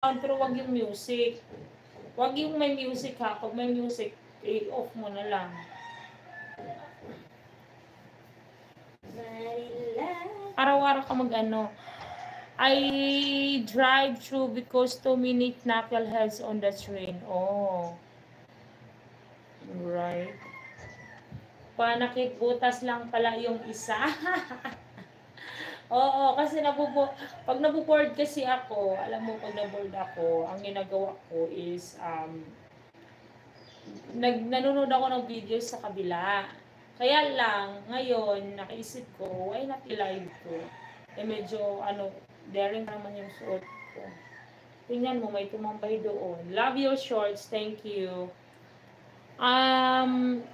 pero wag yung music. Wag yung may music ha. Pag may music, off mo na lang. Araw-araw ka mag-ano. I drive through because 2 minute knuckleheads on the train. Oh. Right. Panakit butas lang pala yung isa. Oo, kasi pag nabuboard kasi ako, alam mo, pag naboard ako, ang ginagawa ko is, nanonood ako ng videos sa kabila. Kaya lang, ngayon, nakaisip ko, why not i-live ko? Eh medyo, daring naman yung suot ko. Tingnan mo, may tumambay doon. Love your shorts, thank you.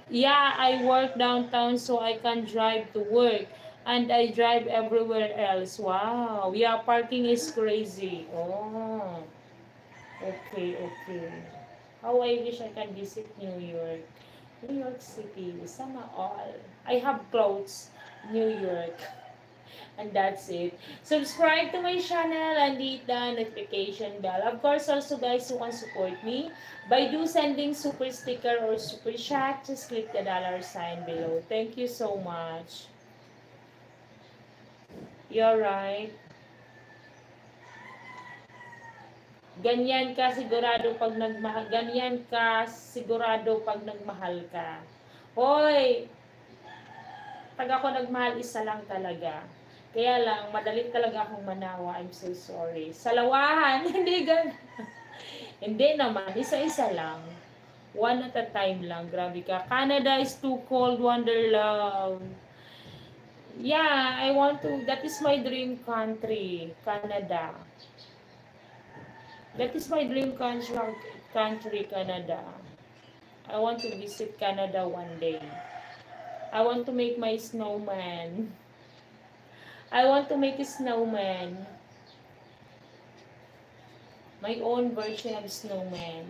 Yeah, I work downtown so I can drive to work. And I drive everywhere else. Wow. Yeah, parking is crazy. Oh. Okay, okay. How I wish I can visit New York. New York City. Sana all. I have clothes. New York. And that's it. Subscribe to my channel and hit the notification bell. Of course, also guys who can support me by sending super sticker or super chat, just click the $sign below. Thank you so much. You're right. Ganyan ka sigurado pag nagmahal. Ganyan ka sigurado pag nagmahal ka. Hoy! Pag ako nagmahal, isa lang talaga. Kaya lang, madali talaga akong manawa. I'm so sorry. Salawahan! Hindi ganun. Hindi naman. Isa-isa lang. One at a time lang. Grabe ka. Canada is too cold, Wonder Love. Yeah, I want to. That is my dream country. Canada. That is my dream country, Canada. I want to visit Canada one day. I want to make my snowman. I want to make a snowman. My own version of snowman.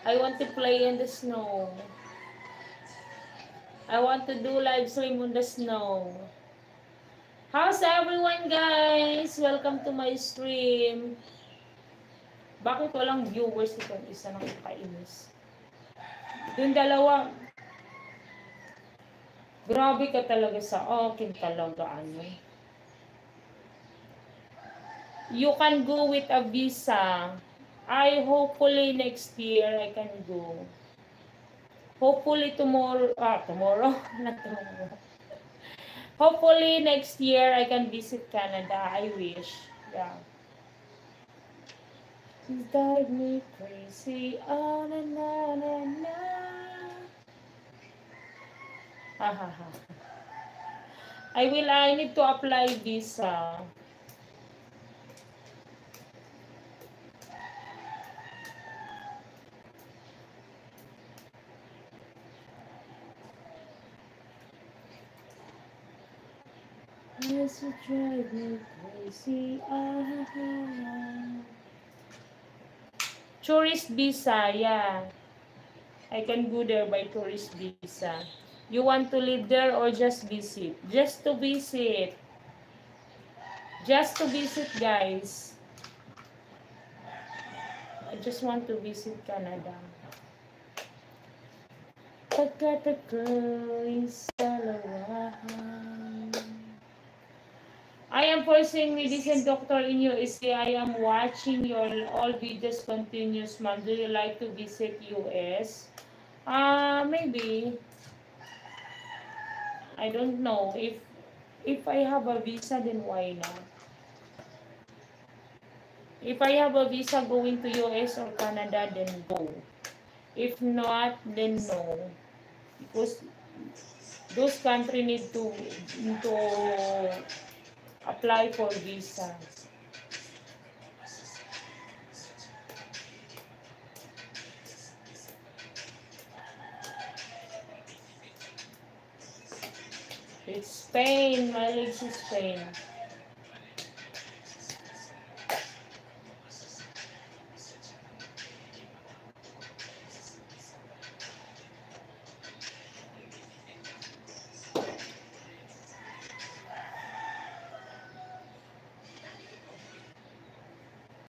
I want to play in the snow. I want to do live stream on the snow. How's everyone, guys? Welcome to my stream. Bakit walang viewers itong isa ng kainis? Yung dalawa, grabe ka talaga sa akin talaga, ano. You can go with a visa. Hopefully next year I can go. Hopefully tomorrow, not tomorrow. Hopefully next year I can visit Canada. I wish. Yeah. You drive me crazy. Oh, na na na na. Ha ha ha. I need to apply visa. Yes, you drive me crazy. Tourist visa, yeah. I can go there by tourist visa. You want to live there or just visit? Just to visit. Just to visit, guys. I just want to visit Canada. I am forcing medicine doctor in USA. I am watching your all videos continuous, ma'am. Do you like to visit US? Maybe. I don't know. If I have a visa, then why not? If I have a visa going to US or Canada, then go. If not, then no. Because those countries need to apply for visa. It's Spain. My legs is Spain.